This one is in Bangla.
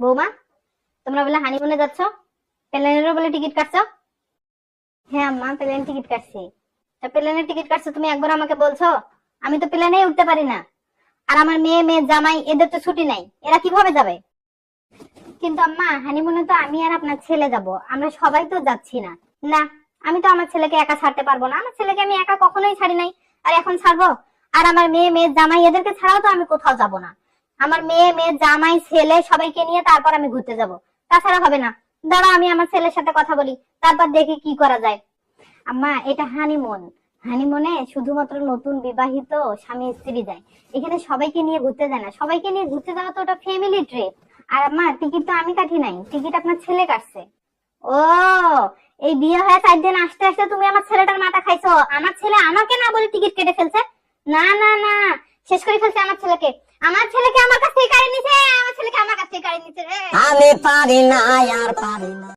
বৌমা, তোমরা বলে হানিমুনে যাচ্ছ, প্লেনেরও বলে টিকিট কাটছো? হ্যাঁ আম্মা, প্লেন টিকিট কাটছি। তা প্লেনের টিকিট কাটছো তুমি একবার আমাকে বলছো? আমি তো প্লেনেই উঠতে পারি না। আর আমার মেয়ে মেয়ে জামাই এদের তো ছুটি নাই, এরা কিভাবে যাবে? কিন্তু আম্মা, হানিমুনে তো আমি আর আপনার ছেলে যাব, আমরা সবাই তো যাচ্ছি না। না, আমি তো আমার ছেলেকে একা ছাড়তে পারবো না, আমার ছেলেকে আমি একা কখনোই ছাড়ি নাই, আর এখন ছাড়বো? আর আমার মেয়ে মেয়ে জামাই এদেরকে ছাড়াও তো আমি কোথাও যাব না। আমার মেয়ে মেয়ে জামাই ছেলে সবাইকে নিয়ে তারপর আমি ঘুরতে যাব, তাছাড়া হবে না। দাঁড়া, আমি আমার ছেলের সাথে কথা বলি, তারপর দেখি কি করা যায়। আম্মা, এটা হানিমুন। হানিমুনে শুধুমাত্র নতুন বিবাহিত স্বামী স্ত্রী যায়, এখানে সবাইকে নিয়ে ঘুরতে যায় না। সবাইকে নিয়ে ঘুরতে যাওয়া তো ওটা ফ্যামিলি ট্রিপ। আর আম্মা, টিকিট তো আমি কাটি নাই, টিকিট আপনার ছেলে কাটছে। ও, এই বিয়ে হয়ে 4 দিন আসতে আসতে তুমি আমার ছেলেটার মাথা খাইছো। আমার ছেলে আমাকে না বলে টিকিট কেটে ফেলছে। না না না, শেষ করে ফেলছে আমার ছেলেকে। আমার ছেলেকে আমার কাছ থেকে কাড়ি নিছে, আমার ছেলেকে আমার কাছ থেকে কাড়ি নিছে রে। আমি পারি না আর পারি না।